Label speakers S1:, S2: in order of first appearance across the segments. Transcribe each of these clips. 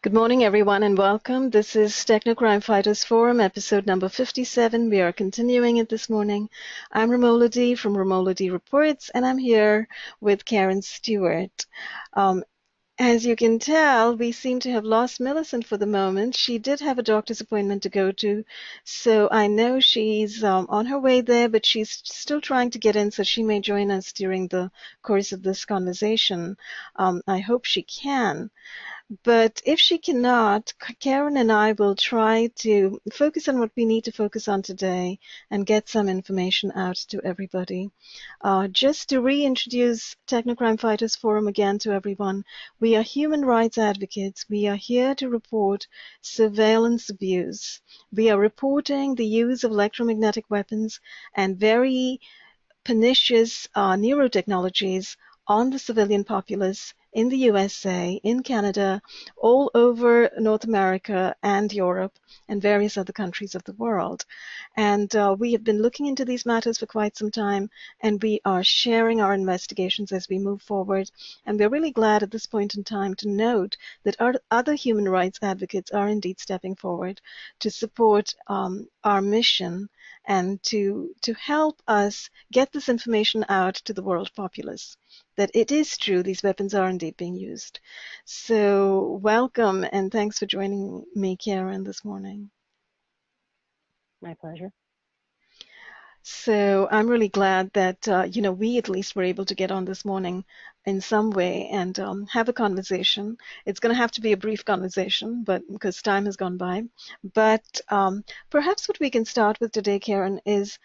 S1: Good morning, everyone, and welcome. This is Techno Crime Fighters Forum, episode number 57. We are continuing it this morning. I'm Ramola D from Ramola D Reports, and I'm here with Karen Stewart. As you can tell, we seem to have lost Millicent for the moment. She did have a doctor's appointment to go to, so I know she's on her way there, but she's still trying to get in, so she may join us during the course of this conversation. I hope she can. But if she cannot, Karen and I will try to focus on what we need to focus on today and get some information out to everybody. Just to reintroduce Technocrime Fighters Forum again to everyone, we are human rights advocates. We are here to report surveillance abuse. We are reporting the use of electromagnetic weapons and very pernicious neurotechnologies on the civilian populace in the USA, in Canada, all over North America and Europe, and various other countries of the world. And we have been looking into these matters for quite some time, and we are sharing our investigations as we move forward. And we're really glad at this point in time to note that our other human rights advocates are indeed stepping forward to support our mission and to help us get this information out to the world populace, that it is true these weapons are indeed being used. So welcome and thanks for joining me, Karen, this morning.
S2: My pleasure.
S1: So I'm really glad that, we at least were able to get on this morning in some way and have a conversation. It's going to have to be a brief conversation, but because time has gone by. But perhaps what we can start with today, Karen, is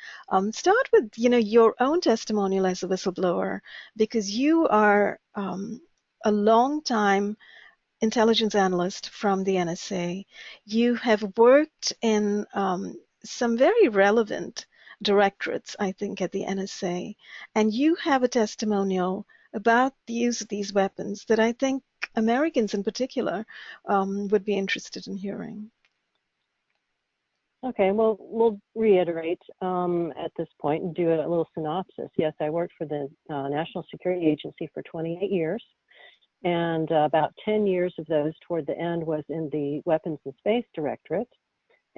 S1: start with, your own testimonial as a whistleblower, because you are a long time intelligence analyst from the NSA. You have worked in some very relevant directorates, I think, at the NSA, and you have a testimonial about the use of these weapons that I think Americans in particular would be interested in hearing.
S2: Okay, well, we'll reiterate at this point and do a little synopsis. Yes, I worked for the National Security Agency for 28 years, and about 10 years of those toward the end was in the Weapons and Space Directorate.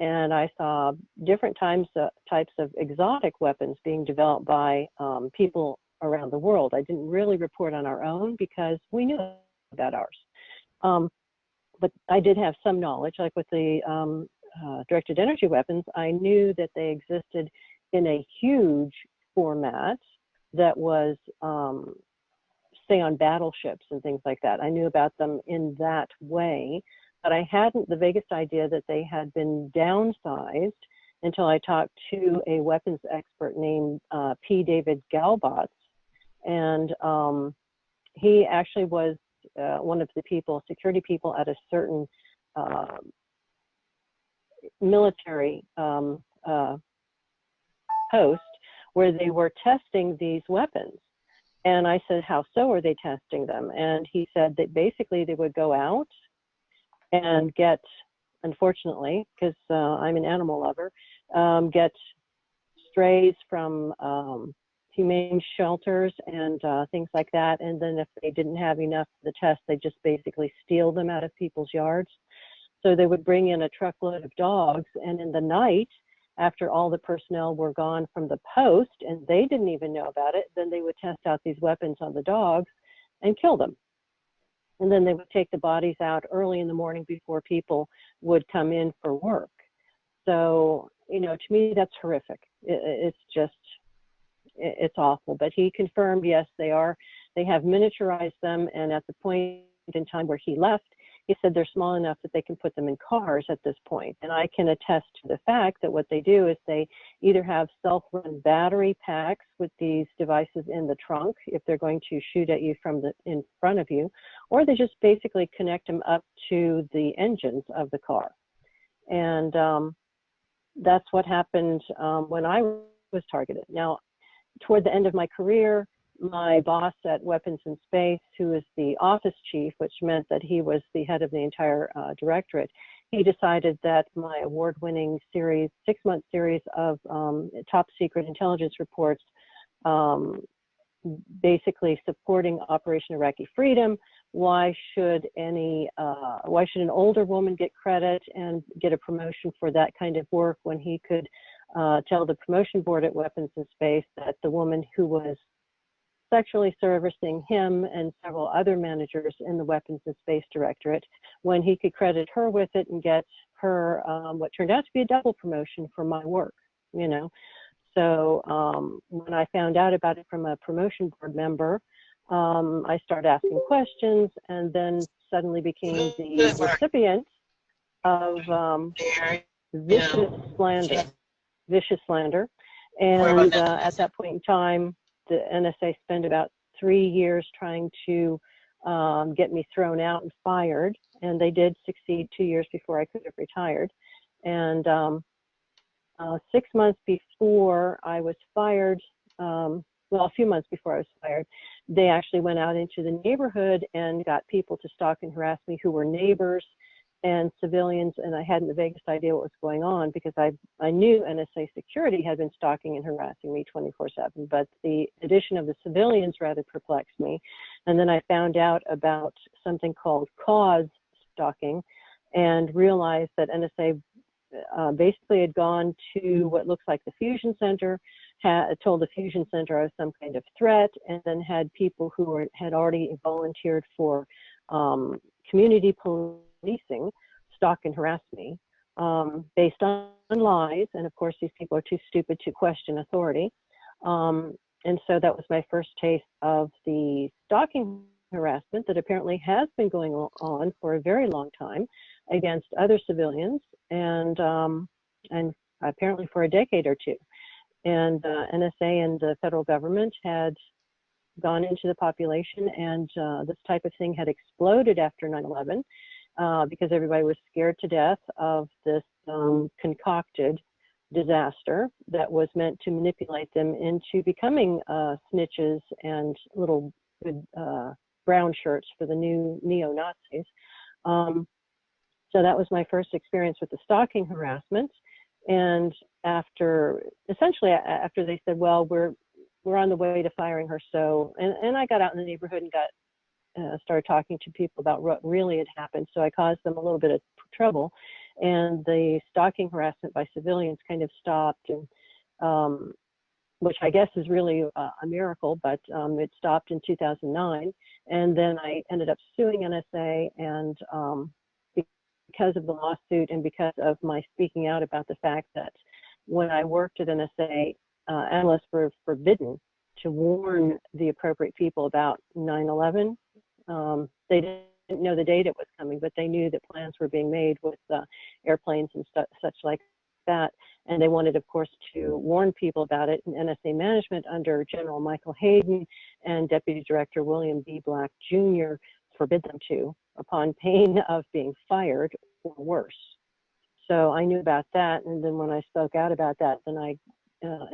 S2: And I saw different types of exotic weapons being developed by people around the world. I didn't really report on our own because we knew about ours. But I did have some knowledge, like with the directed energy weapons. I knew that they existed in a huge format that was, say, on battleships and things like that. I knew about them in that way. But I hadn't the vaguest idea that they had been downsized until I talked to a weapons expert named P. David Galbotz. And he actually was one of the security people at a certain military post where they were testing these weapons. And I said, how so are they testing them? And he said that basically they would go out and get, unfortunately, because I'm an animal lover, get strays from humane shelters and things like that. And then if they didn't have enough for the test, they just basically steal them out of people's yards. So they would bring in a truckload of dogs, and in the night, after all the personnel were gone from the post and they didn't even know about it, then they would test out these weapons on the dogs and kill them. And then they would take the bodies out early in the morning before people would come in for work. So, to me, that's horrific. It's just, it's awful. But he confirmed, yes, they have miniaturized them. And at the point in time where he left, he said they're small enough that they can put them in cars at this point. And I can attest to the fact that what they do is they either have self-run battery packs with these devices in the trunk if they're going to shoot at you from in front of you, or they just basically connect them up to the engines of the car. And that's what happened when I was targeted. Now, toward the end of my career, my boss at Weapons and Space, who is the office chief, which meant that he was the head of the entire directorate, he decided that my award-winning series, 6-month series of top secret intelligence reports, basically supporting Operation Iraqi Freedom, why should an older woman get credit and get a promotion for that kind of work when he could tell the promotion board at Weapons and Space that the woman who was sexually servicing him and several other managers in the Weapons and Space Directorate, when he could credit her with it and get her what turned out to be a double promotion for my work, you know. So when I found out about it from a promotion board member, I started asking questions and then suddenly became the recipient of vicious slander. And at that point in time, the NSA spent about 3 years trying to get me thrown out and fired. And they did succeed 2 years before I could have retired. And 6 months before I was fired, well, a few months before I was fired, they actually went out into the neighborhood and got people to stalk and harass me who were neighbors and civilians, and I hadn't the vaguest idea what was going on because I knew NSA security had been stalking and harassing me 24/7, but the addition of the civilians rather perplexed me. And then I found out about something called cause stalking and realized that NSA basically had gone to what looks like the fusion center, told the fusion center I was some kind of threat, and then had people who had already volunteered for community policing stalk and harass me based on lies. And of course, these people are too stupid to question authority. And so that was my first taste of the stalking harassment that apparently has been going on for a very long time against other civilians, and apparently for a decade or two. And NSA and the federal government had gone into the population, and this type of thing had exploded after 9/11 because everybody was scared to death of this concocted disaster that was meant to manipulate them into becoming snitches and little brown shirts for the new neo-Nazis. So that was my first experience with the stalking harassment. And essentially after they said, well, we're on the way to firing her. So, and I got out in the neighborhood and started talking to people about what really had happened. So I caused them a little bit of trouble, and the stalking harassment by civilians kind of stopped, and which I guess is really a miracle, but it stopped in 2009. And then I ended up suing NSA, and because of the lawsuit and because of my speaking out about the fact that when I worked at NSA, analysts were forbidden to warn the appropriate people about 9/11. They didn't know the date it was coming, but they knew that plans were being made with airplanes and such like that. And they wanted, of course, to warn people about it. And NSA management under General Michael Hayden and Deputy Director William B. Black Jr. forbid them to, upon pain of being fired or worse. So I knew about that, and then when I spoke out about that, then I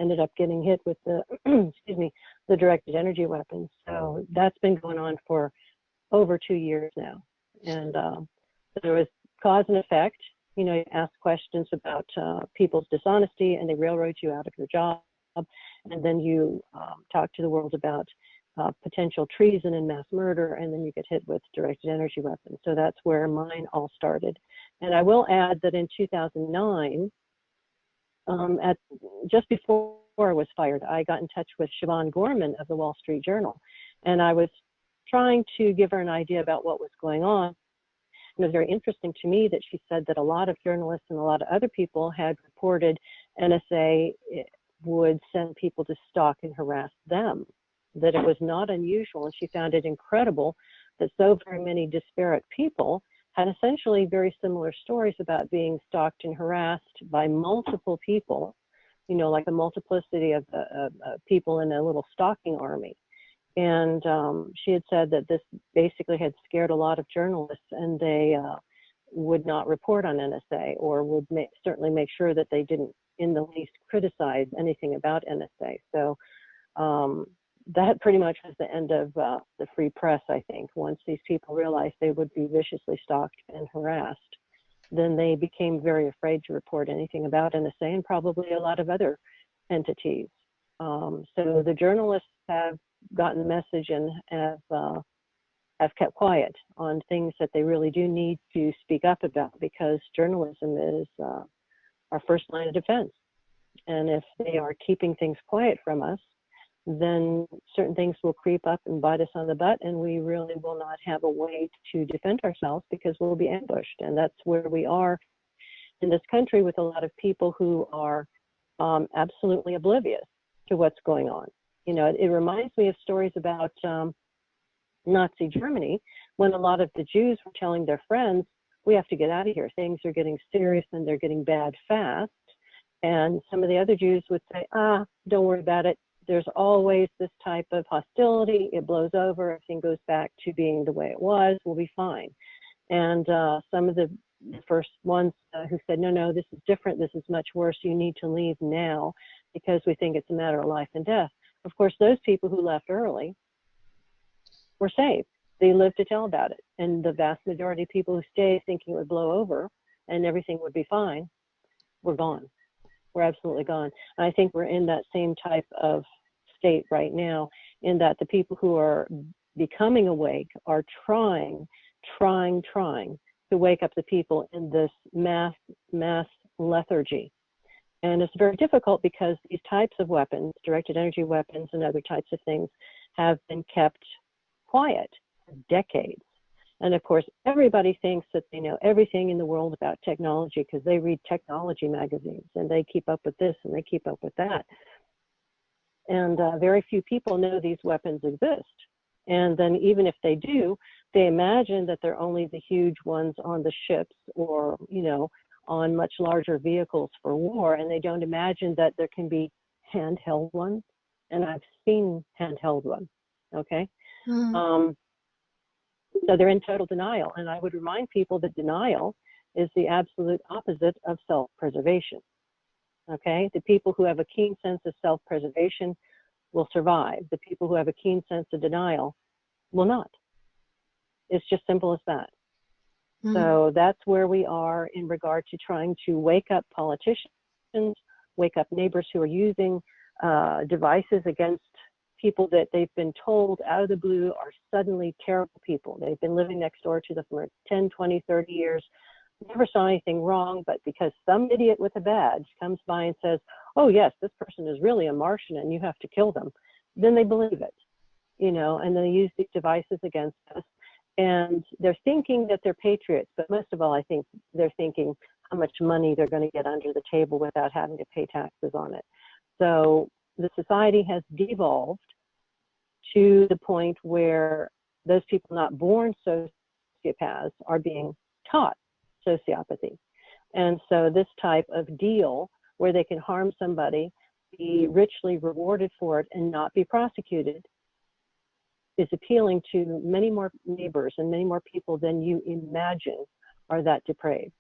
S2: ended up getting hit with the excuse me, the directed energy weapons. So that's been going on for over 2 years now. And there was cause and effect. You know, you ask questions about people's dishonesty, and they railroad you out of your job, and then you talk to the world about potential treason and mass murder, and then you get hit with directed energy weapons. So that's where mine all started. And I will add that in 2009, just before I was fired, I got in touch with Siobhan Gorman of the Wall Street Journal, and I was trying to give her an idea about what was going on. And it was very interesting to me that she said that a lot of journalists and a lot of other people had reported NSA would send people to stalk and harass them, that it was not unusual, and she found it incredible that so very many disparate people had essentially very similar stories about being stalked and harassed by multiple people, you know, like a multiplicity of people in a little stalking army. And she had said that this basically had scared a lot of journalists, and they would not report on NSA, or would certainly make sure that they didn't in the least criticize anything about NSA. So that pretty much was the end of the free press, I think. Once these people realized they would be viciously stalked and harassed, then they became very afraid to report anything about NSA and probably a lot of other entities. So the journalists have gotten the message and have have kept quiet on things that they really do need to speak up about, because journalism is our first line of defense. And if they are keeping things quiet from us, then certain things will creep up and bite us on the butt, and we really will not have a way to defend ourselves because we'll be ambushed. And that's where we are in this country, with a lot of people who are absolutely oblivious to what's going on. You know, it reminds me of stories about Nazi Germany, when a lot of the Jews were telling their friends, we have to get out of here. Things are getting serious and they're getting bad fast. And some of the other Jews would say, don't worry about it. There's always this type of hostility. It blows over. Everything goes back to being the way it was. We'll be fine. And some of the first ones who said, no, this is different. This is much worse. You need to leave now because we think it's a matter of life and death. Of course, those people who left early were saved. They lived to tell about it. And the vast majority of people who stayed thinking it would blow over and everything would be fine, were gone. We're absolutely gone. And I think we're in that same type of state right now, in that the people who are becoming awake are trying to wake up the people in this mass lethargy. And it's very difficult because these types of weapons, directed energy weapons and other types of things, have been kept quiet for decades. And of course, everybody thinks that they know everything in the world about technology because they read technology magazines and they keep up with this and they keep up with that. And very few people know these weapons exist. And then even if they do, they imagine that they're only the huge ones on the ships or, you know, on much larger vehicles for war. And they don't imagine that there can be handheld ones. And I've seen handheld ones, okay?
S1: Mm-hmm.
S2: So they're in total denial. And I would remind people that denial is the absolute opposite of self-preservation. Okay? The people who have a keen sense of self-preservation will survive. The people who have a keen sense of denial will not. It's just simple as that. Mm-hmm. So that's where we are in regard to trying to wake up politicians, wake up neighbors who are using devices against people that they've been told out of the blue are suddenly terrible people. They've been living next door to them for 10, 20, 30 years, never saw anything wrong, but because some idiot with a badge comes by and says, oh yes, this person is really a Martian and you have to kill them, then they believe it, you know, and then they use these devices against us. And they're thinking that they're patriots, but most of all, I think they're thinking how much money they're going to get under the table without having to pay taxes on it. So the society has devolved to the point where those people not born sociopaths are being taught sociopathy. And so this type of deal where they can harm somebody, be richly rewarded for it, and not be prosecuted is appealing to many more neighbors and many more people than you imagine are that depraved.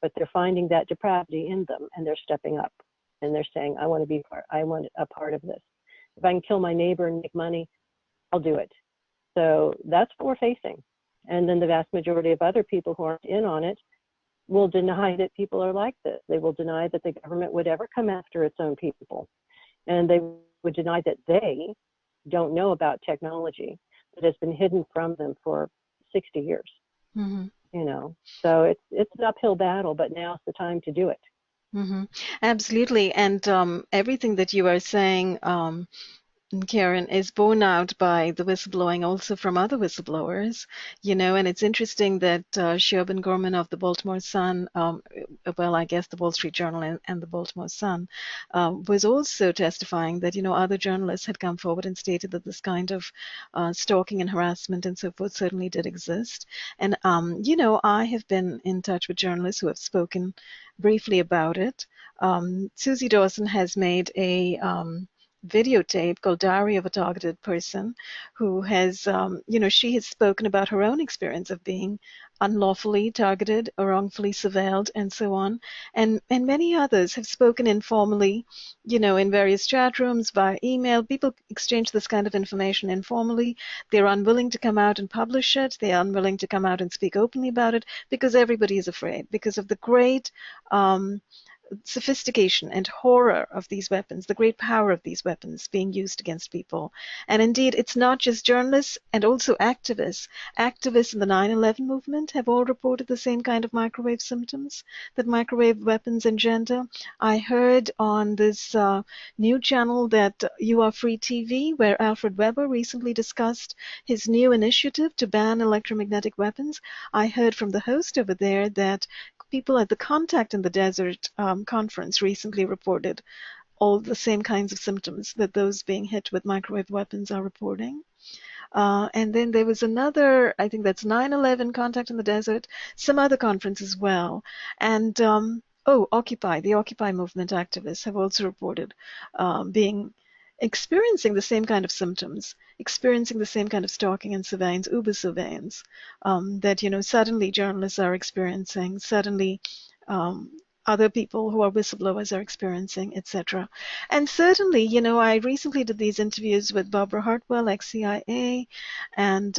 S2: But they're finding that depravity in them and they're stepping up and they're saying, I want a part of this. If I can kill my neighbor and make money, I'll do it. So that's what we're facing. And then the vast majority of other people who aren't in on it will deny that people are like this. They will deny that the government would ever come after its own people. And they would deny that they don't know about technology that has been hidden from them for 60 years. Mm-hmm. You know, so it's an uphill battle, but now's the time to do it.
S1: Mm-hmm. Absolutely. And everything that you are saying, Karen, is borne out by the whistleblowing also from other whistleblowers, you know, and it's interesting that Siobhan Gorman of the Baltimore Sun, well, I guess the Wall Street Journal and the Baltimore Sun, was also testifying that, you know, other journalists had come forward and stated that this kind of stalking and harassment and so forth certainly did exist. And, you know, I have been in touch with journalists who have spoken briefly about it. Susie Dawson has made a videotape called Diary of a Targeted Person, who has, you know, she has spoken about her own experience of being unlawfully targeted or wrongfully surveilled and so on. And many others have spoken informally, you know, in various chat rooms, via email. People exchange this kind of information informally. They're unwilling to come out and publish it. They're unwilling to come out and speak openly about it because everybody is afraid because of the great sophistication and horror of these weapons, the great power of these weapons being used against people. And indeed, it's not just journalists and also activists. Activists in the 9/11 movement have all reported the same kind of microwave symptoms that microwave weapons engender. I heard on this new channel that You Are Free TV, where Alfred Weber recently discussed his new initiative to ban electromagnetic weapons. I heard from the host over there that people at the Contact in the Desert conference recently reported all the same kinds of symptoms that those being hit with microwave weapons are reporting. And then there was another, I think that's 9/11 Contact in the Desert, some other conference as well. And Occupy, the Occupy movement activists have also reported experiencing the same kind of symptoms, experiencing the same kind of stalking and surveillance, Uber surveillance, that, suddenly journalists are experiencing, suddenly other people who are whistleblowers are experiencing, etc. And certainly, I recently did these interviews with Barbara Hartwell, ex-CIA, and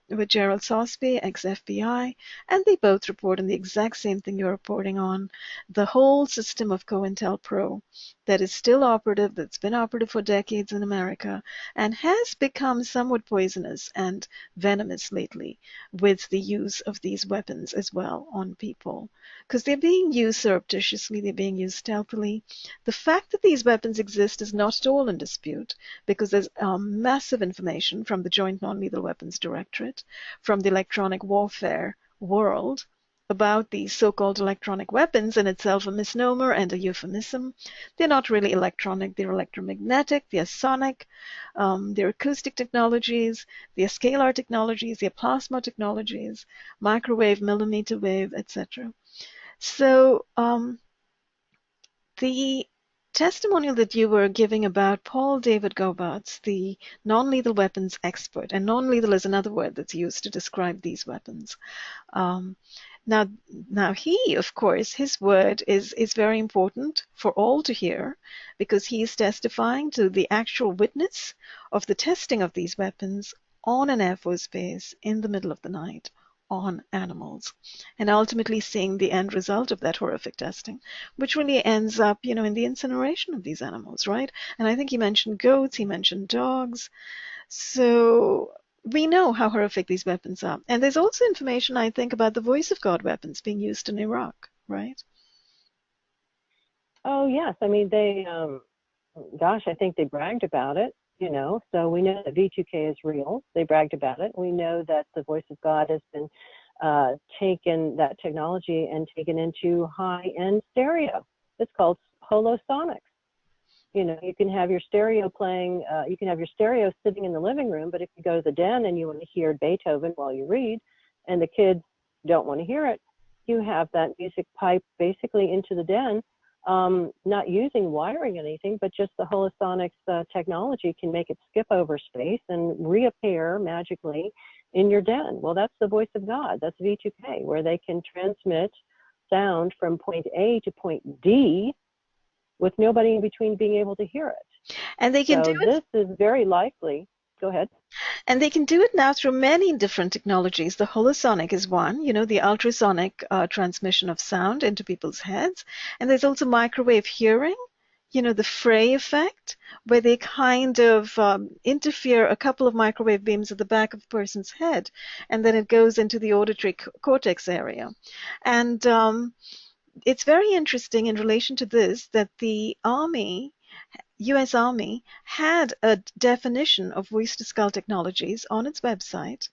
S1: with Gerald Sosby, ex-FBI, and they both report on the exact same thing you're reporting on, the whole system of COINTELPRO that is still operative, that's been operative for decades in America, and has become somewhat poisonous and venomous lately with the use of these weapons as well on people. Because they're being used surreptitiously, they're being used stealthily. The fact that these weapons exist is not at all in dispute, because there's massive information from the Joint Non-Lethal Weapons Directorate, from the electronic warfare world, about these so-called electronic weapons, in itself a misnomer and a euphemism. They're not really electronic, they're electromagnetic, they're sonic, they're acoustic technologies, they're scalar technologies, they're plasma technologies, microwave, millimeter wave, etc. So the testimonial that you were giving about Paul David Gobarts, the non-lethal weapons expert, and non-lethal is another word that's used to describe these weapons. Now he, of course, his word is very important for all to hear, because he is testifying to the actual witness of the testing of these weapons on an Air Force base in the middle of the night on animals, and ultimately seeing the end result of that horrific testing, which really ends up, in the incineration of these animals, right? And I think he mentioned goats, he mentioned dogs. So we know how horrific these weapons are. And there's also information, I think, about the voice of God weapons being used in Iraq, right?
S2: Oh, yes. I mean, I think they bragged about it, so we know that V2K is real. They bragged about it. We know that the voice of God has been taken, that technology, and taken into high-end stereo. It's called holosonics. You can have your stereo playing, you can have your stereo sitting in the living room, but if you go to the den and you want to hear Beethoven while you read, and the kids don't want to hear it, you have that music pipe basically into the den, not using wiring or anything, but just the holosonics technology can make it skip over space and reappear magically in your den. Well, that's the voice of God. That's V2K, where they can transmit sound from point A to point D with nobody in between being able to hear it.
S1: And they can do it.
S2: This is very likely. Go ahead.
S1: And they can do it now through many different technologies. The holosonic is one, the ultrasonic transmission of sound into people's heads. And there's also microwave hearing, the Fray effect, where they kind of interfere a couple of microwave beams at the back of a person's head, and then it goes into the auditory cortex area. And it's very interesting in relation to this that the U.S. Army had a definition of voice-to-skull technologies on its website,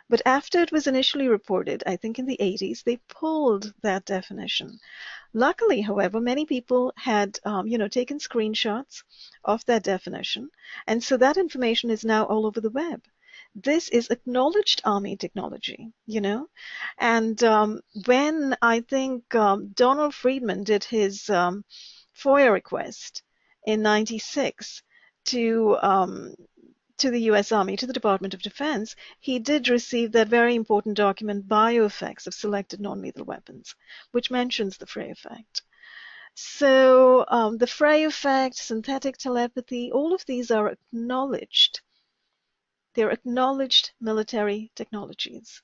S1: but after it was initially reported, I think in the 80s, they pulled that definition. Luckily, however, many people had, taken screenshots of that definition, and so that information is now all over the web. This is acknowledged Army technology, and when I think Donald Friedman did his FOIA request in '96 to the U.S. Army, to the Department of Defense, he did receive that very important document, Bioeffects of Selected Non-Lethal Weapons, which mentions the Fray effect. So the Fray effect, synthetic telepathy, all of these are acknowledged. They're acknowledged military technologies.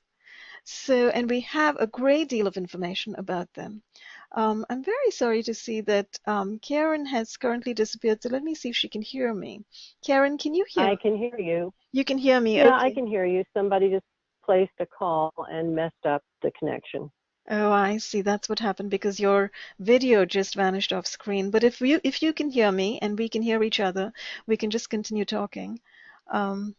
S1: So, and we have a great deal of information about them. I'm very sorry to see that Karen has currently disappeared, so let me see if she can hear me. Karen, can you hear
S2: I
S1: me?
S2: can hear you.
S1: You can hear me,
S2: Yeah, I
S1: okay.
S2: can hear you. Somebody just placed a call and messed up the connection.
S1: Oh, I see. That's what happened because your video just vanished off screen. But if you can hear me and we can hear each other, we can just continue talking. Um,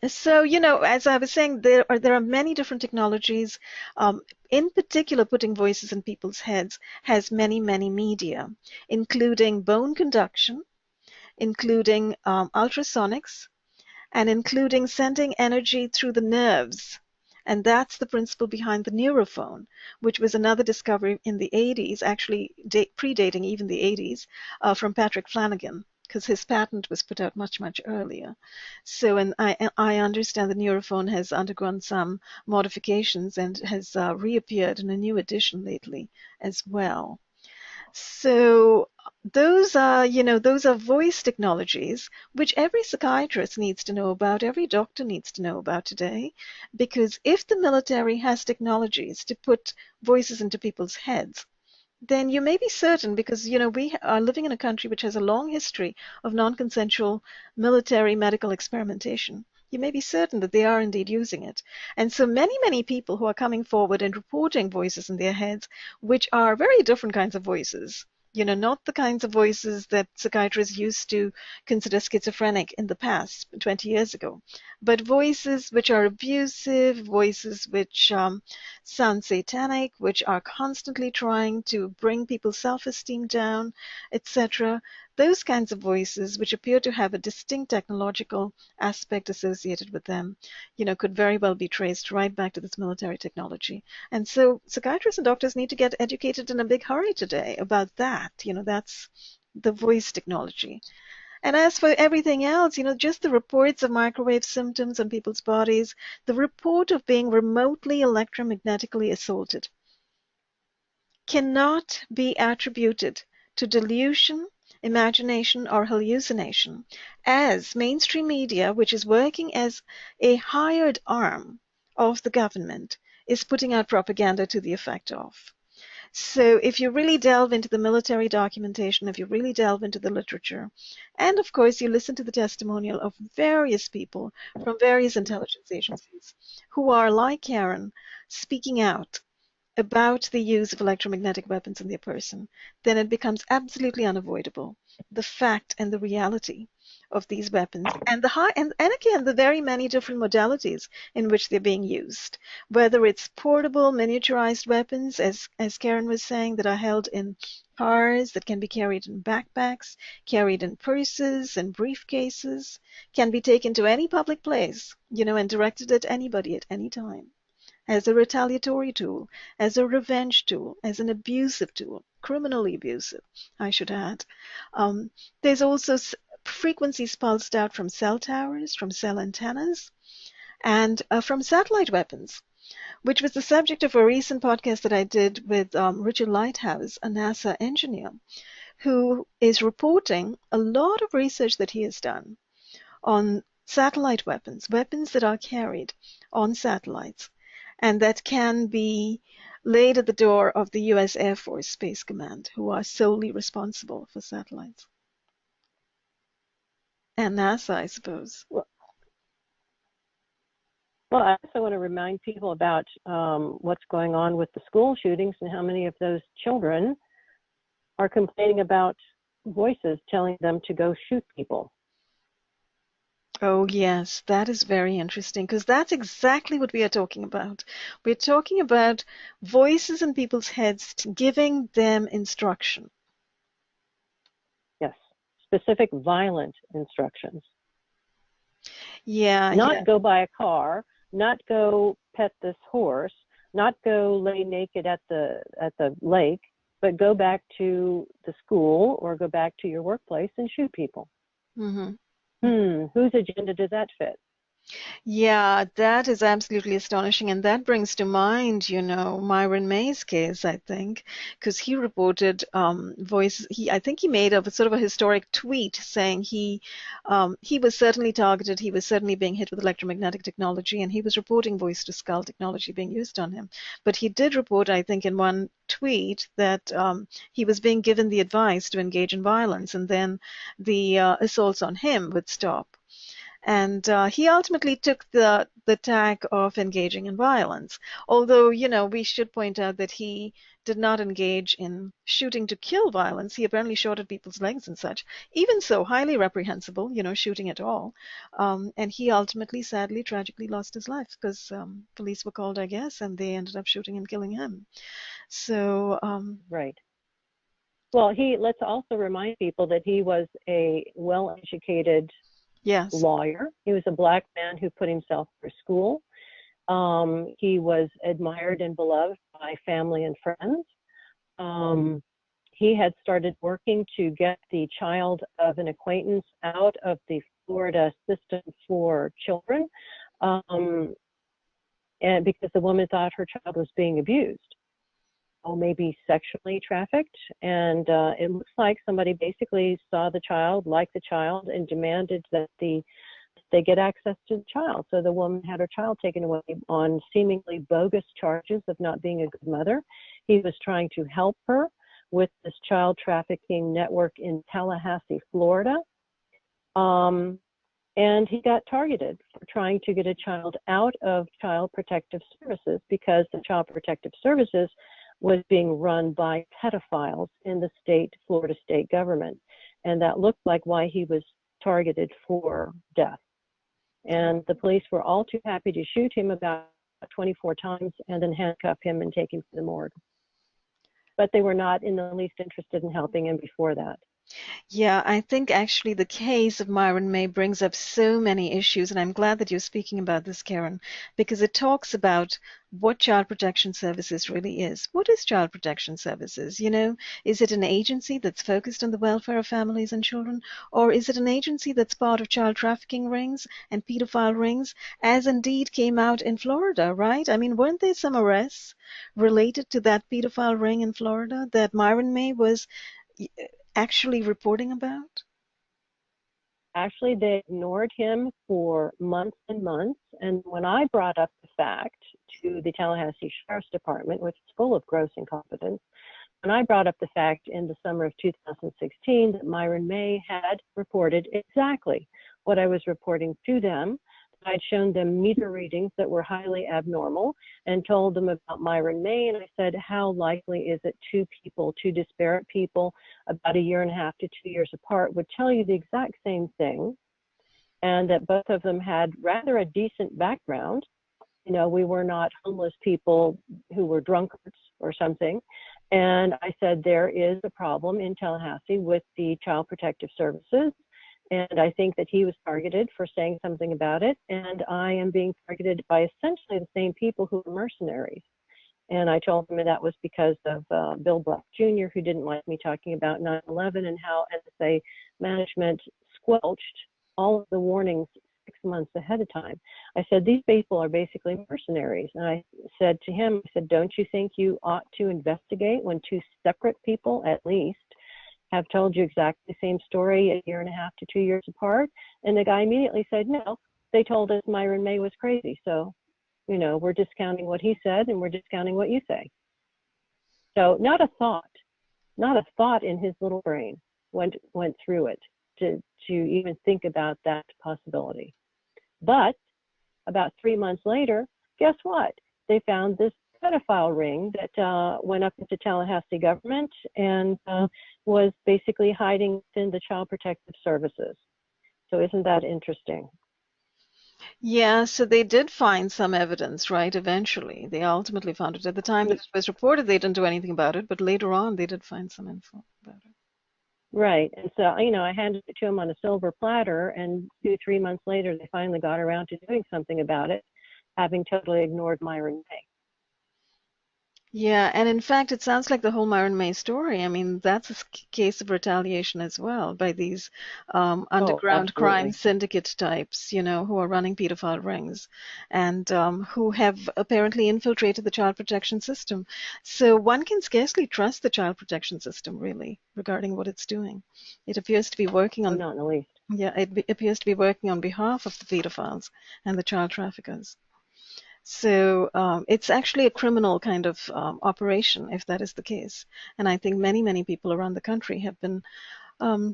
S1: So, as I was saying, there are many different technologies. In particular, putting voices in people's heads has many, many media, including bone conduction, including ultrasonics, and including sending energy through the nerves. And that's the principle behind the neurophone, which was another discovery in the 80s, actually predating even the 80s, from Patrick Flanagan, because his patent was put out much, much earlier. So, and I understand the neurophone has undergone some modifications and has reappeared in a new edition lately as well. So those are voice technologies which every psychiatrist needs to know about, every doctor needs to know about today, because if the military has technologies to put voices into people's heads, then you may be certain, because we are living in a country which has a long history of non-consensual military medical experimentation. You may be certain that they are indeed using it. And so many, many people who are coming forward and reporting voices in their heads, which are very different kinds of voices. Not the kinds of voices that psychiatrists used to consider schizophrenic in the past, 20 years ago, but voices which are abusive, voices which sound satanic, which are constantly trying to bring people's self-esteem down, etc. Those kinds of voices, which appear to have a distinct technological aspect associated with them, could very well be traced right back to this military technology. And so psychiatrists and doctors need to get educated in a big hurry today about that. That's the voice technology. And as for everything else, just the reports of microwave symptoms on people's bodies, the report of being remotely electromagnetically assaulted cannot be attributed to delusion, imagination, or hallucination, as mainstream media, which is working as a hired arm of the government, is putting out propaganda to the effect of. So if you really delve into the military documentation, if you really delve into the literature, and of course you listen to the testimonial of various people from various intelligence agencies who are, like Karen, speaking out about the use of electromagnetic weapons in their person, then it becomes absolutely unavoidable, the fact and the reality of these weapons and and again the very many different modalities in which they're being used, whether it's portable miniaturized weapons, as Karen was saying, that are held in cars, that can be carried in backpacks, carried in purses and briefcases, can be taken to any public place, and directed at anybody at any time, as a retaliatory tool, as a revenge tool, as an abusive tool, criminally abusive, I should add. There's also frequencies pulsed out from cell towers, from cell antennas, and from satellite weapons, which was the subject of a recent podcast that I did with Richard Lighthouse, a NASA engineer, who is reporting a lot of research that he has done on satellite weapons, weapons that are carried on satellites and that can be laid at the door of the US Air Force Space Command, who are solely responsible for satellites. And NASA, I suppose.
S2: Well, I also want to remind people about what's going on with the school shootings and how many of those children are complaining about voices telling them to go shoot people.
S1: Oh, yes, that is very interesting because that's exactly what we are talking about. We're talking about voices in people's heads giving them instruction.
S2: Yes, specific violent instructions.
S1: Yeah,
S2: Not go buy a car, not go pet this horse, not go lay naked at the lake, but go back to the school or go back to your workplace and shoot people.
S1: Mm-hmm.
S2: Whose agenda does that fit?
S1: Yeah, that is absolutely astonishing. And that brings to mind, Myron May's case, I think, because he reported I think he made a sort of a historic tweet saying he was certainly targeted, he was certainly being hit with electromagnetic technology, and he was reporting voice to skull technology being used on him. But he did report, I think, in one tweet that he was being given the advice to engage in violence, and then the assaults on him would stop. And he ultimately took the tack of engaging in violence. Although, we should point out that he did not engage in shooting to kill violence. He apparently shot at people's legs and such. Even so, highly reprehensible, shooting at all. And he ultimately, sadly, tragically lost his life because police were called, I guess, and they ended up shooting and killing him. So,
S2: Right. Well, let's also remind people that he was a well-educated
S1: yes.
S2: lawyer. He was a Black man who put himself through school. He was admired and beloved by family and friends. He had started working to get the child of an acquaintance out of the Florida system for children, and because the woman thought her child was being abused, or maybe sexually trafficked. And it looks like somebody basically saw the child, liked the child, and demanded that they get access to the child. So the woman had her child taken away on seemingly bogus charges of not being a good mother. He was trying to help her with this child trafficking network in Tallahassee, Florida. And he got targeted for trying to get a child out of Child Protective Services because the Child Protective Services was being run by pedophiles in the Florida state government. And that looked like why he was targeted for death. And the police were all too happy to shoot him about 24 times and then handcuff him and take him to the morgue. But they were not in the least interested in helping him before that.
S1: Yeah, I think actually the case of Myron May brings up so many issues, and I'm glad that you're speaking about this, Karen, because it talks about what Child Protection Services really is. What is Child Protection Services? Is it an agency that's focused on the welfare of families and children, or is it an agency that's part of child trafficking rings and pedophile rings, as indeed came out in Florida, right? I mean, weren't there some arrests related to that pedophile ring in Florida that Myron May was actually reporting about?
S2: Actually, they ignored him for months and months. And when I brought up the fact to the Tallahassee Sheriff's Department, which is full of gross incompetence, when I brought up the fact in the summer of 2016 that Myron May had reported exactly what I was reporting to them, I'd shown them meter readings that were highly abnormal and told them about Myron May. And I said, how likely is it two disparate people about 1.5 to 2 years apart would tell you the exact same thing, and that both of them had rather a decent background. We were not homeless people who were drunkards or something. And I said, there is a problem in Tallahassee with the Child Protective Services. And I think that he was targeted for saying something about it. And I am being targeted by essentially the same people who are mercenaries. And I told him that was because of Bill Black Jr., who didn't like me talking about 9/11 and how NSA management squelched all of the warnings 6 months ahead of time. I said, these people are basically mercenaries. And I said to him, I said, don't you think you ought to investigate when two separate people, at least, have told you exactly the same story 1.5 to 2 years apart? And the guy immediately said, no, they told us Myron May was crazy. So, we're discounting what he said and we're discounting what you say. So not a thought in his little brain went through it to even think about that possibility. But about 3 months later, guess what? They found this pedophile ring that went up into Tallahassee government and was basically hiding within the Child Protective Services. So isn't that interesting?
S1: Yeah, so they did find some evidence, right? Eventually. They ultimately found it. At the time that it was reported, they didn't do anything about it, but later on, they did find some info about it.
S2: Right. And so, I handed it to them on a silver platter, and 3 months later, they finally got around to doing something about it, having totally ignored Myron May.
S1: Yeah, and in fact, it sounds like the whole Myron May story. I mean, that's a case of retaliation as well by these
S2: Oh,
S1: underground crime
S2: absolutely.
S1: syndicate types, who are running pedophile rings and who have apparently infiltrated the child protection system. So one can scarcely trust the child protection system, really, regarding what it's doing. It appears to be working
S2: Oh,
S1: on,
S2: not in the least.
S1: yeah, appears to be working on behalf of the pedophiles and the child traffickers. So it's actually a criminal kind of operation, if that is the case. And I think many, many people around the country have been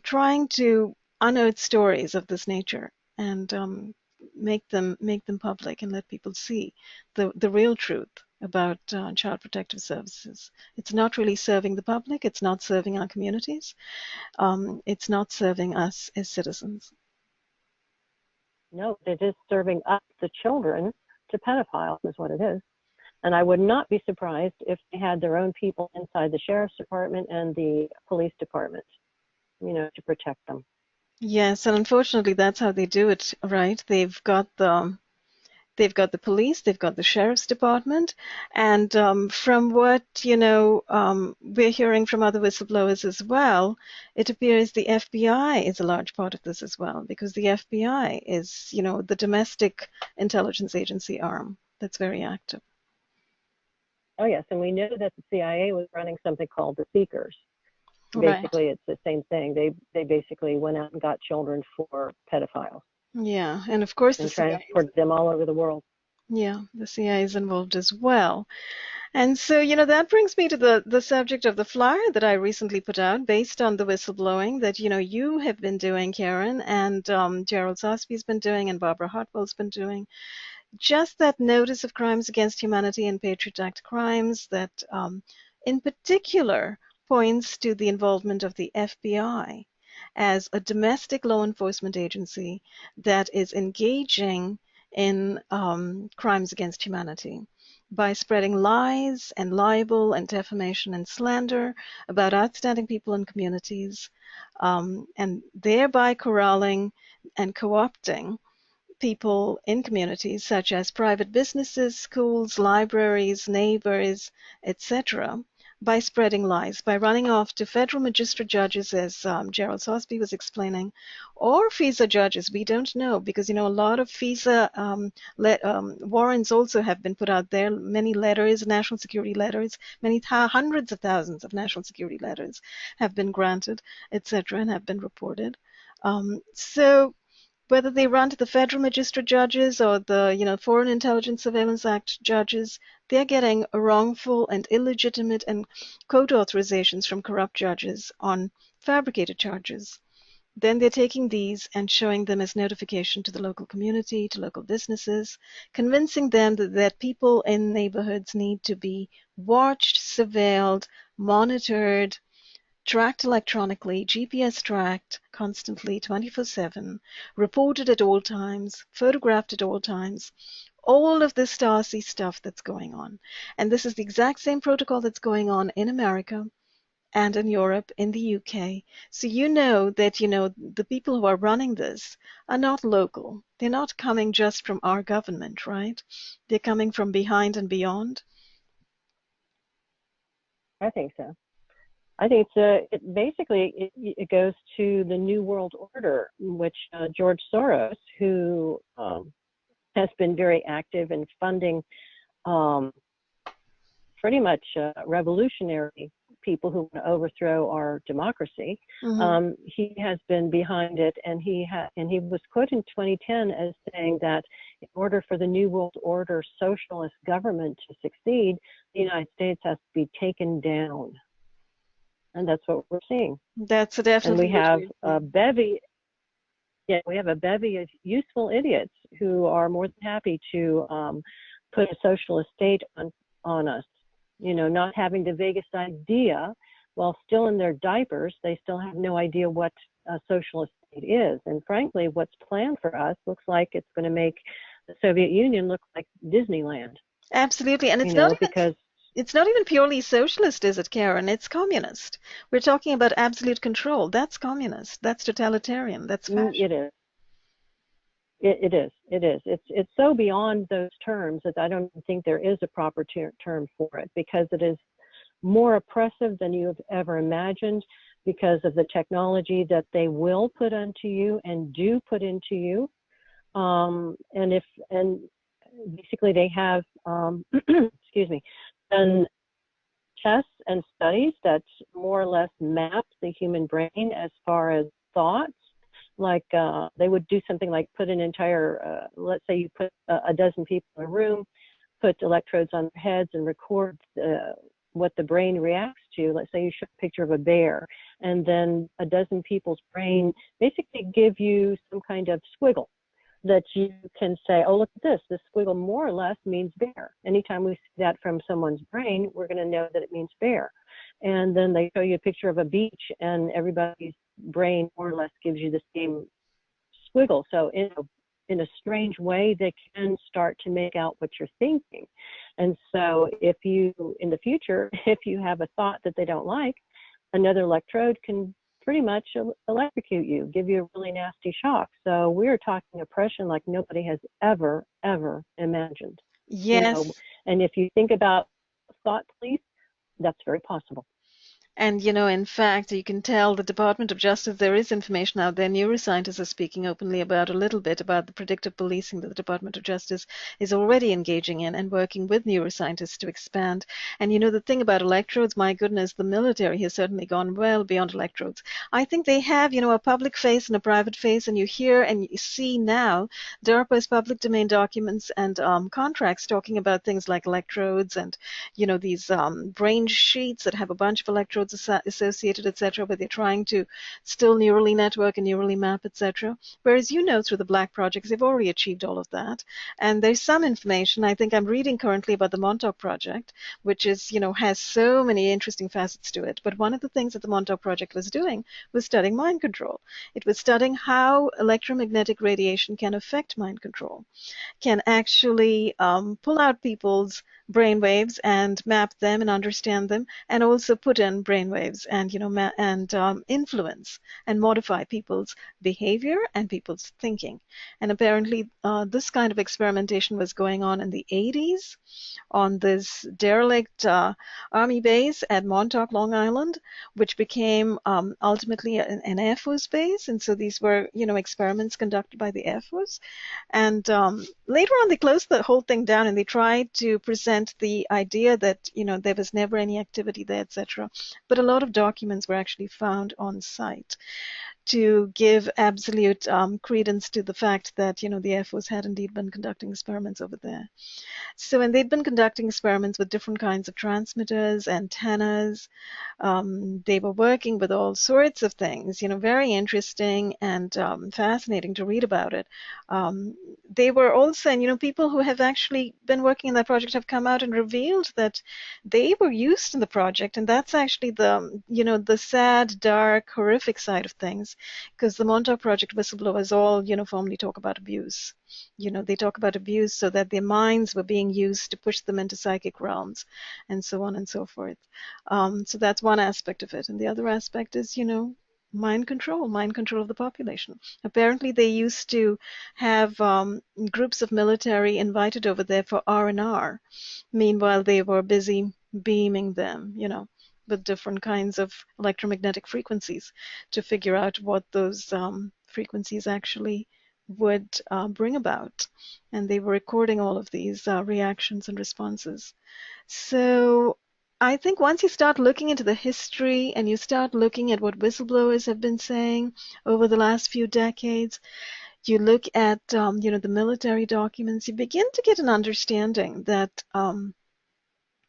S1: trying to unearth stories of this nature and make them public and let people see the real truth about child protective services. It's not really serving the public. It's not serving our communities. It's not serving us as citizens.
S2: No, they're just serving up the children to pedophiles, is what it is. And I would not be surprised if they had their own people inside the sheriff's department and the police department, to protect them.
S1: Yes, and unfortunately, that's how they do it, right? They've got the police, they've got the sheriff's department, and from what we're hearing from other whistleblowers as well, it appears the FBI is a large part of this as well, because the FBI is, the domestic intelligence agency arm that's very active.
S2: Oh, yes. And we know that the CIA was running something called the Seekers.
S1: Right.
S2: Basically, it's the same thing. They basically went out and got children for pedophiles
S1: Yeah, and of course the
S2: and
S1: CIA.
S2: transported them all over the world.
S1: Yeah, the CIA is involved as well. And so, that brings me to the subject of the flyer that I recently put out based on the whistleblowing that, you have been doing, Karen, and Gerald Sosby's been doing, and Barbara Hartwell's been doing. Just that notice of crimes against humanity and Patriot Act crimes that, in particular, points to the involvement of the FBI as a domestic law enforcement agency that is engaging in crimes against humanity by spreading lies and libel and defamation and slander about outstanding people and communities, and thereby corralling and co-opting people in communities such as private businesses, schools, libraries, neighbors, etc., by spreading lies, by running off to federal magistrate judges, as Gerald Sosby was explaining, or FISA judges. We don't know because, a lot of FISA warrants also have been put out there, many letters, national security letters, many hundreds of thousands of national security letters have been granted, etc., and have been reported. So whether they run to the federal magistrate judges or the Foreign Intelligence Surveillance Act judges, they're getting wrongful and illegitimate and court authorizations from corrupt judges on fabricated charges. Then they're taking these and showing them as notification to the local community, to local businesses, convincing them that people in neighborhoods need to be watched, surveilled, monitored, tracked electronically, GPS tracked constantly 24/7, reported at all times, photographed at all times, all of this Stasi stuff that's going on. And this is the exact same protocol that's going on in America and in Europe, in the UK. So you know that, the people who are running this are not local. They're not coming just from our government, right? They're coming from behind and beyond.
S2: I think so. I think it goes to the New World Order, which George Soros, who has been very active in funding pretty much revolutionary people who want to overthrow our democracy.
S1: Mm-hmm.
S2: He has been behind it, and he was quoted in 2010 as saying that in order for the New World Order socialist government to succeed, the United States has to be taken down. And that's what we're seeing.
S1: That's definitely.
S2: And we have a bevy. Yeah, we have a bevy of useful idiots who are more than happy to put a socialist state on us. Not having the vaguest idea, while still in their diapers, they still have no idea what a socialist state is. And frankly, what's planned for us looks like it's going to make the Soviet Union look like Disneyland.
S1: Absolutely, and it's not even purely socialist, is it, Karen? It's communist. We're talking about absolute control. That's communist. That's totalitarian. That's fascist.
S2: It is. It is. It is. It's so beyond those terms that I don't think there is a proper term for it, because it is more oppressive than you've ever imagined, because of the technology that they will put onto you and do put into you. And basically they have excuse me, done tests and studies that more or less map the human brain as far as thoughts. Like they would do something like put an entire, let's say you put a dozen people in a room, put electrodes on their heads and record what the brain reacts to. Let's say you show a picture of a bear, and then a dozen people's brain basically give you some kind of squiggle that you can say, oh, look at this. This squiggle more or less means bear. Anytime we see that from someone's brain, we're going to know that it means bear. And then they show you a picture of a beach, and everybody's brain more or less gives you the same squiggle. So in a strange way, they can start to make out what you're thinking. And so if you, in the future, if you have a thought that they don't like, another electrode can pretty much electrocute you, give you a really nasty shock. So we're talking oppression like nobody has ever imagined.
S1: Yes.
S2: And if you think about thought police, that's very possible.
S1: And, in fact, you can tell the Department of Justice, there is information out there. Neuroscientists are speaking openly about a little bit about the predictive policing that the Department of Justice is already engaging in and working with neuroscientists to expand. And, the thing about electrodes, my goodness, the military has certainly gone well beyond electrodes. I think they have, a public face and a private face, and you hear and you see now DARPA's public domain documents and contracts talking about things like electrodes and, these brain sheets that have a bunch of electrodes associated, etc., but they're trying to still neurally network and neurally map, etc. Whereas through the Black projects, they've already achieved all of that. And there's some information, I think I'm reading currently about the Montauk project, which is, has so many interesting facets to it. But one of the things that the Montauk project was doing was studying mind control. It was studying how electromagnetic radiation can affect mind control, can actually pull out people's brain waves and map them and understand them, and also put in brain waves and influence and modify people's behavior and people's thinking. And apparently this kind of experimentation was going on in the 80s on this derelict army base at Montauk, Long Island, which became ultimately an Air Force base. And so these were experiments conducted by the Air Force. And later on, they closed the whole thing down and they tried to present the idea that, there was never any activity there, etc. But a lot of documents were actually found on site to give absolute credence to the fact that, the Air Force had indeed been conducting experiments over there. So, and they'd been conducting experiments with different kinds of transmitters, antennas. They were working with all sorts of things, very interesting and fascinating to read about it. They were also, and people who have actually been working in that project have come out and revealed that they were used in the project, and that's actually the sad, dark, horrific side of things, because the Montauk Project whistleblowers all uniformly talk about abuse. They talk about abuse so that their minds were being used to push them into psychic realms and so on and so forth. So that's one aspect of it. And the other aspect is, mind control of the population. Apparently they used to have groups of military invited over there for R&R. Meanwhile, they were busy beaming them, with different kinds of electromagnetic frequencies to figure out what those frequencies actually would bring about. And they were recording all of these reactions and responses. So I think once you start looking into the history and you start looking at what whistleblowers have been saying over the last few decades, you look at the military documents, you begin to get an understanding that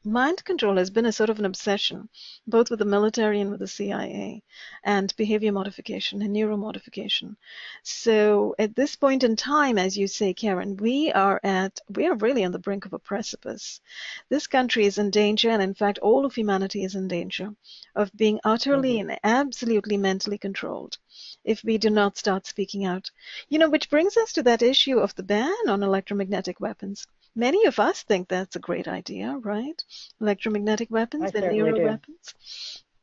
S1: mind control has been a sort of an obsession, both with the military and with the CIA, and behavior modification and neuromodification. So at this point in time, as you say, Karen, we are really on the brink of a precipice. This country is in danger, and in fact, all of humanity is in danger of being utterly and absolutely mentally controlled if we do not start speaking out. Which brings us to that issue of the ban on electromagnetic weapons. Many of us think that's a great idea, right? Electromagnetic weapons and neuro weapons.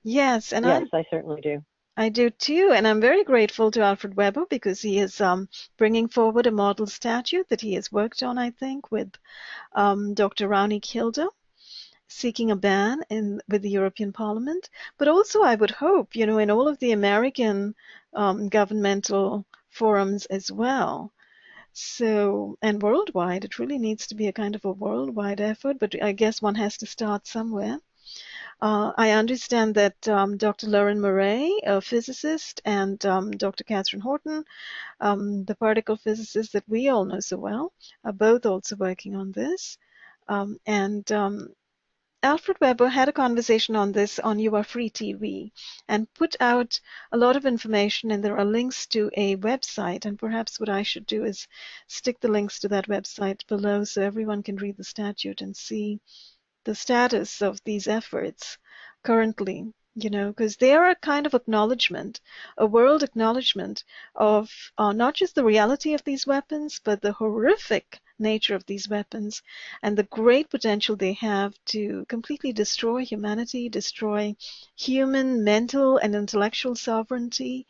S1: Yes, and
S2: yes, I certainly do.
S1: I do too, and I'm very grateful to Alfred Weber because he is bringing forward a model statute that he has worked on, I think, with Dr. Rani Kilder, seeking a ban with the European Parliament. But also, I would hope, in all of the American governmental forums as well. So, and worldwide, it really needs to be a kind of a worldwide effort, but I guess one has to start somewhere. I understand that Dr. Lauren Murray, a physicist, and Dr. Katherine Horton, the particle physicist that we all know so well, are both also working on this. And Alfred Weber had a conversation on this on You Are Free TV and put out a lot of information, and there are links to a website. And perhaps what I should do is stick the links to that website below so everyone can read the statute and see the status of these efforts currently, because they are a kind of acknowledgement, a world acknowledgement of not just the reality of these weapons, but the horrific nature of these weapons and the great potential they have to completely destroy humanity, destroy human mental and intellectual sovereignty,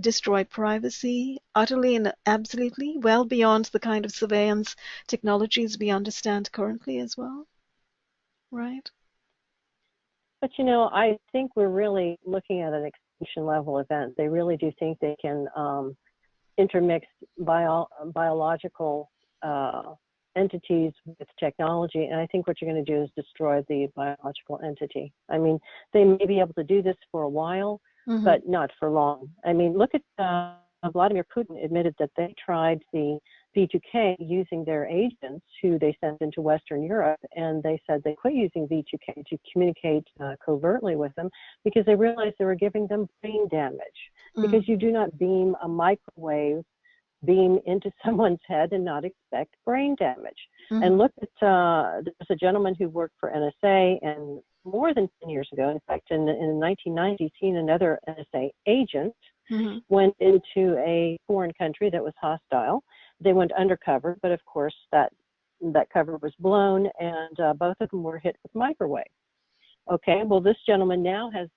S1: destroy privacy utterly and absolutely, well beyond the kind of surveillance technologies we understand currently as well. Right.
S2: But I think we're really looking at an extinction level event. They really do think they can intermix biological entities with technology, and I think what you're going to do is destroy the biological entity. I mean, they may be able to do this for a while, but not for long. I mean, look at Vladimir Putin admitted that they tried the V2K using their agents who they sent into Western Europe, and they said they quit using V2K to communicate covertly with them because they realized they were giving them brain damage. Because you do not beam a microwave beam into someone's head and not expect brain damage. And look at, there's a gentleman who worked for NSA, and more than 10 years ago, in fact, in the 1990s, he and another NSA agent went into a foreign country that was hostile. They went undercover, but of course that cover was blown, and both of them were hit with microwave. Okay, well, this gentleman now has,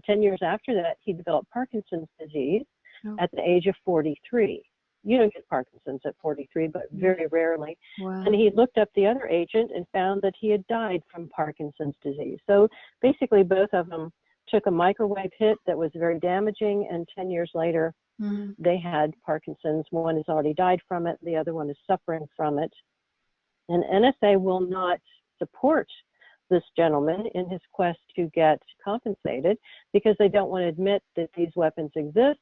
S2: 10 years after that, he developed Parkinson's disease at the age of 43. You don't get Parkinson's at 43, but very rarely.
S1: Wow.
S2: And he looked up the other agent and found that he had died from Parkinson's disease. So basically, both of them took a microwave hit that was very damaging, and 10 years later, they had Parkinson's. One has already died from it. The other one is suffering from it. And NSA will not support this gentleman in his quest to get compensated because they don't want to admit that these weapons exist,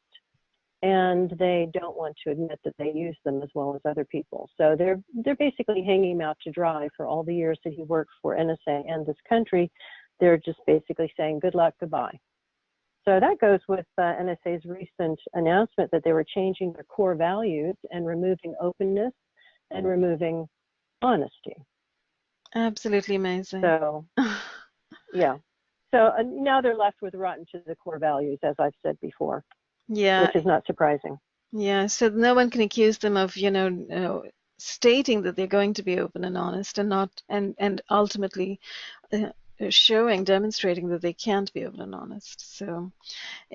S2: and they don't want to admit that they use them as well as other people. So they're basically hanging him out to dry for all the years that he worked for NSA and this country. They're just basically saying, good luck, goodbye. So that goes with NSA's recent announcement that they were changing their core values and removing openness and removing honesty.
S1: Absolutely amazing.
S2: So, yeah. So now they're left with rotten to the core values, as I've said before.
S1: Yeah.
S2: Which is not surprising.
S1: Yeah. So no one can accuse them of, stating that they're going to be open and honest, and not, and ultimately demonstrating that they can't be open and honest. So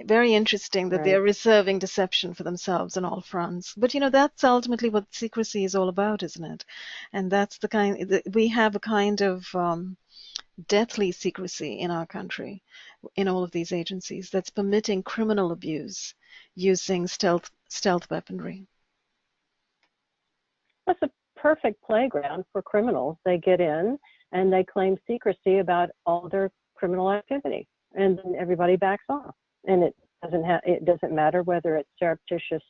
S1: very interesting that they're reserving deception for themselves on all fronts. But that's ultimately what secrecy is all about, isn't it? And that's the kind we have a kind of deathly secrecy in our country, in all of these agencies, that's permitting criminal abuse using stealth weaponry.
S2: That's a perfect playground for criminals. They get in and they claim secrecy about all their criminal activity, and then everybody backs off. And it doesn't matter whether it's surreptitious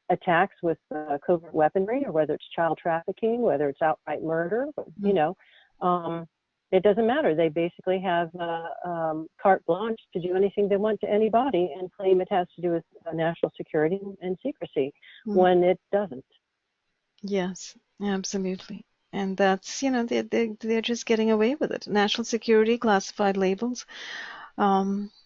S2: attacks with covert weaponry, or whether it's child trafficking, whether it's outright murder. It doesn't matter. They basically have carte blanche to do anything they want to anybody and claim it has to do with national security and secrecy when it doesn't.
S1: Yes, absolutely. And that's, they're just getting away with it. National security, classified labels,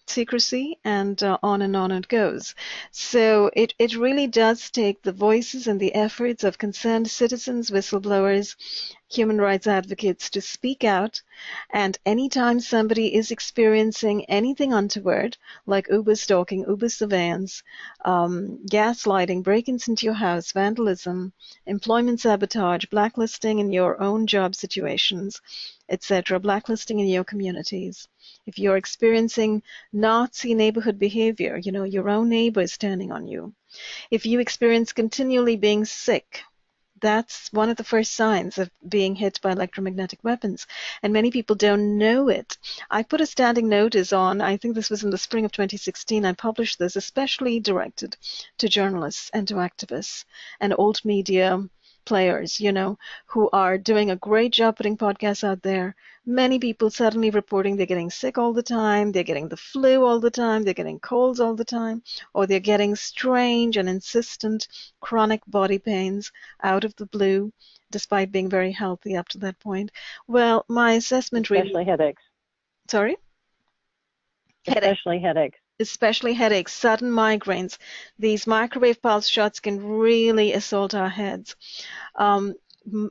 S1: secrecy, and on it goes. So it really does take the voices and the efforts of concerned citizens, whistleblowers, human rights advocates to speak out. And anytime somebody is experiencing anything untoward, like Uber stalking, Uber surveillance, gaslighting, break-ins into your house, vandalism, employment sabotage, blacklisting in your own job situations, etc., blacklisting in your communities. If you're experiencing Nazi neighborhood behavior, your own neighbor is turning on you. If you experience continually being sick, that's one of the first signs of being hit by electromagnetic weapons, and many people don't know it. I put a standing notice on, I think this was in the spring of 2016, I published this, especially directed to journalists and to activists and old media players, who are doing a great job putting podcasts out there. Many people suddenly reporting they're getting sick all the time, they're getting the flu all the time, they're getting colds all the time, or they're getting strange and insistent chronic body pains out of the blue, despite being very healthy up to that point. Well, my assessment really...
S2: Especially headaches.
S1: Sorry?
S2: Especially headaches.
S1: Especially headaches, sudden migraines. These microwave pulse shots can really assault our heads.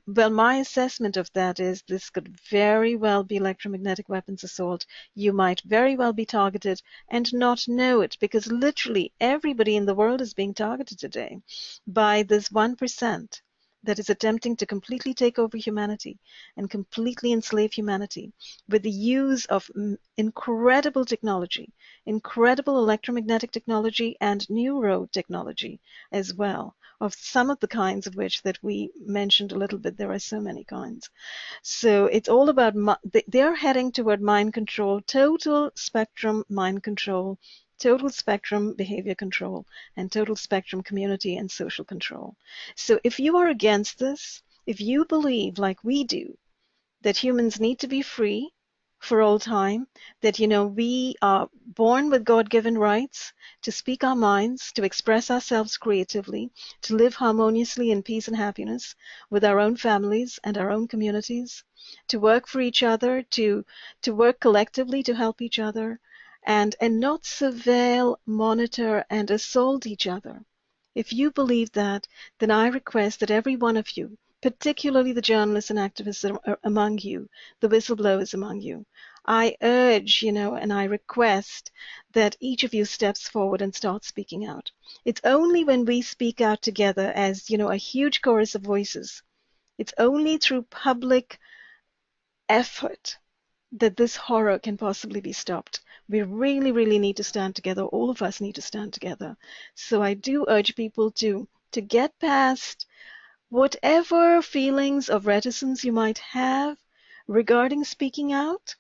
S1: Well, my assessment of that is this could very well be electromagnetic weapons assault. You might very well be targeted and not know it, because literally everybody in the world is being targeted today by this 1% that is attempting to completely take over humanity and completely enslave humanity with the use of incredible technology, incredible electromagnetic technology and neurotechnology as well, of some of the kinds of which that we mentioned a little bit. There are so many kinds. So it's all about, they're heading toward mind control, total spectrum mind control, total spectrum behavior control, and total spectrum community and social control. So if you are against this, if you believe, like we do, that humans need to be free for all time, that, we are born with God-given rights to speak our minds, to express ourselves creatively, to live harmoniously in peace and happiness with our own families and our own communities, to work for each other, to work collectively to help each other, and not surveil, monitor, and assault each other. If you believe that, then I request that every one of you, particularly the journalists and activists among you, the whistleblowers among you, I urge, and I request that each of you steps forward and starts speaking out. It's only when we speak out together as, a huge chorus of voices, it's only through public effort that this horror can possibly be stopped. We really, really need to stand together. All of us need to stand together. So I do urge people to get past whatever feelings of reticence you might have regarding speaking out,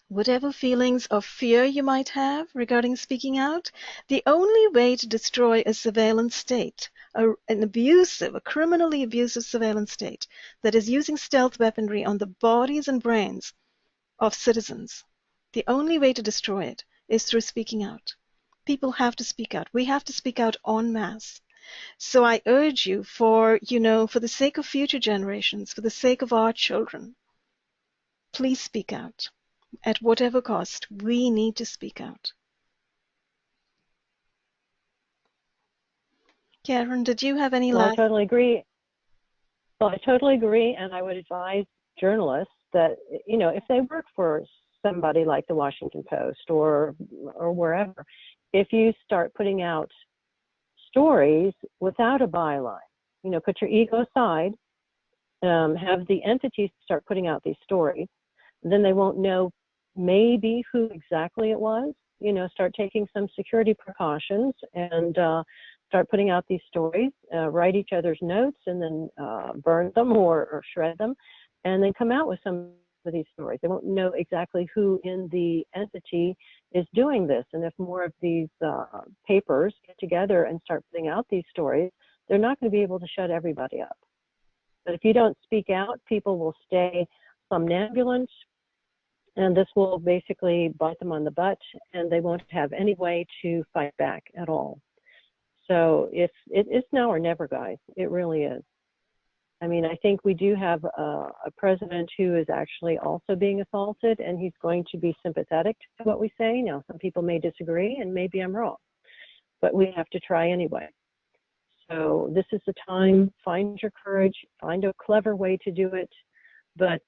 S1: whatever feelings of fear you might have regarding speaking out. The only way to destroy a surveillance state, a criminally abusive surveillance state that is using stealth weaponry on the bodies and brains of citizens, the only way to destroy it is through speaking out. People have to speak out. We have to speak out en masse. So I urge you, for the sake of future generations, for the sake of our children, please speak out. At whatever cost, we need to speak out. Karen, did you have any last?
S2: I totally agree. Well, I totally agree, and I would advise journalists that, if they work for somebody like the Washington Post or wherever, if you start putting out stories without a byline, put your ego aside, have the entities start putting out these stories, then they won't know maybe who exactly it was. Start taking some security precautions and start putting out these stories, write each other's notes, and then burn them or shred them, and then come out with some of these stories. They won't know exactly who in the entity is doing this. And if more of these papers get together and start putting out these stories, they're not going to be able to shut everybody up. But if you don't speak out, people will stay somnambulent, and this will basically bite them on the butt, and they won't have any way to fight back at all. So it's now or never, guys. It really is. I mean, I think we do have a president who is actually also being assaulted, and he's going to be sympathetic to what we say. Now, some people may disagree, and maybe I'm wrong, but we have to try anyway. So this is the time. Find your courage, find a clever way to do it, but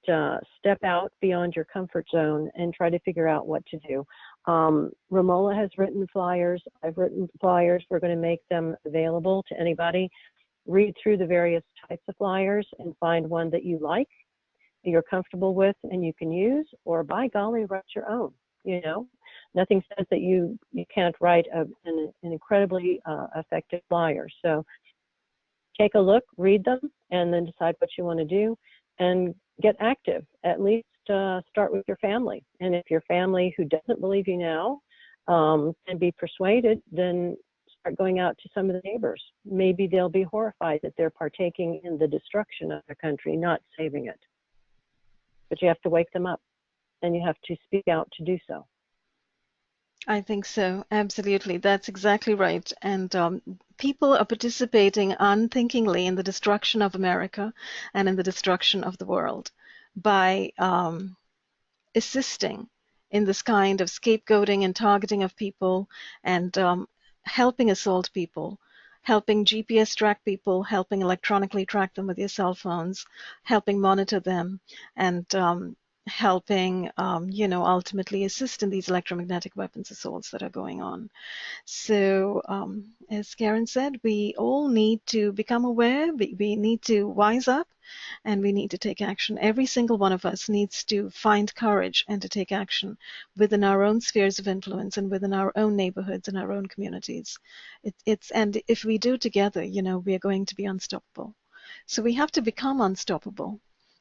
S2: step out beyond your comfort zone and try to figure out what to do. Ramola has written flyers. I've written flyers. We're going to make them available to anybody. Read through the various types of flyers and find one that you like, you're comfortable with, and you can use, or by golly, write your own. You know, nothing says that you can't write an incredibly effective flyer. So take a look, read them, and then decide what you want to do and get active. At least start with your family. And if your family who doesn't believe you now can be persuaded, then start going out to some of the neighbors. Maybe they'll be horrified that they're partaking in the destruction of their country, not saving it. But you have to wake them up, and you have to speak out to do so.
S1: I think so. Absolutely. That's exactly right. And people are participating unthinkingly in the destruction of America and in the destruction of the world by assisting in this kind of scapegoating and targeting of people and helping assault people, helping GPS track people, helping electronically track them with your cell phones, helping monitor them, and helping, ultimately assist in these electromagnetic weapons assaults that are going on. So, as Karen said, we all need to become aware, we need to wise up, and we need to take action. Every single one of us needs to find courage and to take action within our own spheres of influence and within our own neighborhoods and our own communities. And if we do together, we are going to be unstoppable. So we have to become unstoppable.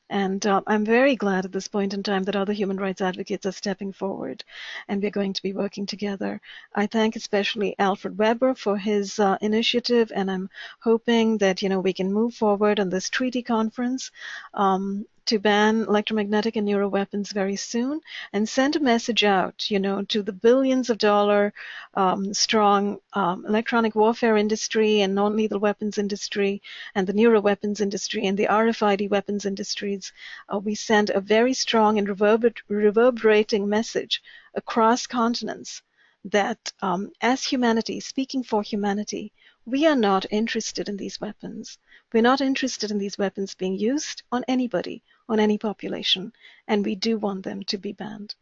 S1: And I'm very glad at this point in time that other human rights advocates are stepping forward and we're going to be working together. I thank especially Alfred Weber for his initiative, and I'm hoping that, we can move forward on this treaty conference to ban electromagnetic and neuro weapons very soon and send a message out, to the billions of dollar strong electronic warfare industry and non-lethal weapons industry and the neuro weapons industry and the RFID weapons industries. We send a very strong and reverberating message across continents that as humanity, speaking for humanity, we are not interested in these weapons. We're not interested in these weapons being used on anybody, on any population, and we do want them to be banned.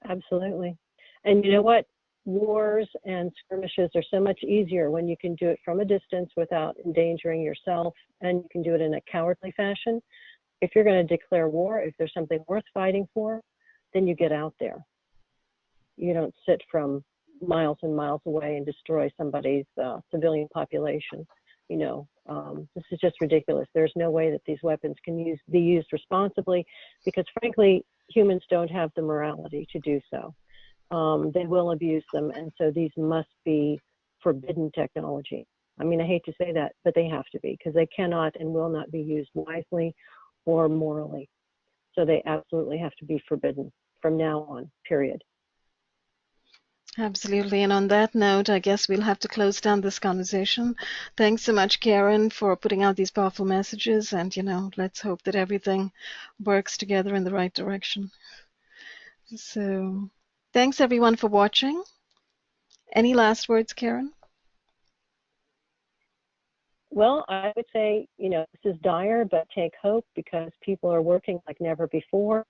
S2: Absolutely. And you know what? Wars and skirmishes are so much easier when you can do it from a distance without endangering yourself, and you can do it in a cowardly fashion. If you're going to declare war, if there's something worth fighting for, then you get out there. You don't sit from miles and miles away and destroy somebody's civilian population. This is just ridiculous. There's no way that these weapons can be used responsibly because, frankly, humans don't have the morality to do so. They will abuse them, and so these must be forbidden technology. I mean, I hate to say that, but they have to be because they cannot and will not be used wisely or morally. So they absolutely have to be forbidden from now on, period.
S1: Absolutely. And on that note, I guess we'll have to close down this conversation. Thanks so much, Karen, for putting out these powerful messages. And, let's hope that everything works together in the right direction. So thanks, everyone, for watching. Any last words, Karen?
S2: Well, I would say, this is dire, but take hope because people are working like never before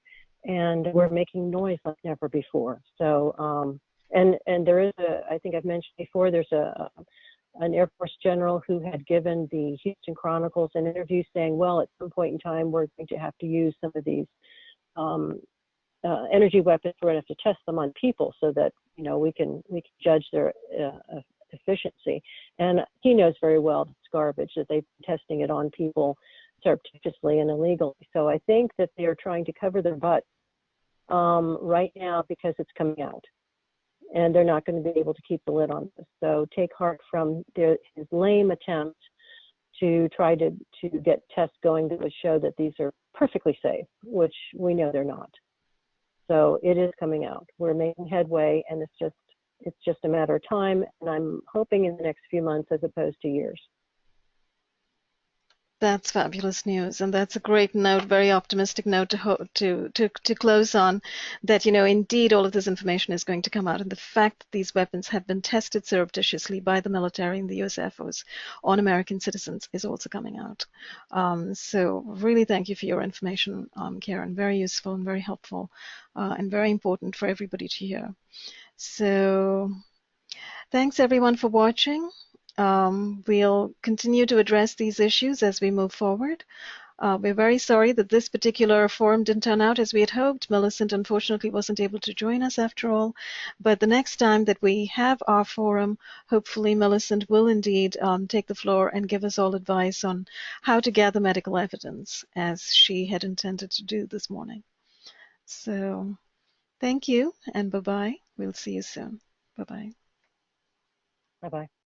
S2: and we're making noise like never before. So, and there is I think I've mentioned before, there's an Air Force general who had given the Houston Chronicles an interview saying, well, at some point in time, we're going to have to use some of these energy weapons. We're going to have to test them on people so that, we can judge their efficiency. And he knows very well it's garbage that they've been testing it on people surreptitiously and illegally. So I think that they're trying to cover their butt right now because it's coming out. And they're not going to be able to keep the lid on this. So take heart from his lame attempt to try to get tests going that would show that these are perfectly safe, which we know they're not. So it is coming out. We're making headway, and it's just a matter of time. And I'm hoping in the next few months as opposed to years.
S1: That's fabulous news, and that's a great note, very optimistic note to close on. That indeed, all of this information is going to come out, and the fact that these weapons have been tested surreptitiously by the military and the U.S. Air Force on American citizens is also coming out. So, really, thank you for your information, Karen. Very useful and very helpful, and very important for everybody to hear. So, thanks everyone for watching. We'll continue to address these issues as we move forward. We're very sorry that this particular forum didn't turn out as we had hoped. Millicent unfortunately wasn't able to join us after all, but the next time that we have our forum, hopefully Millicent will indeed take the floor and give us all advice on how to gather medical evidence, as she had intended to do this morning. So thank you and bye-bye. We'll see you soon. Bye-bye.
S2: Bye-bye.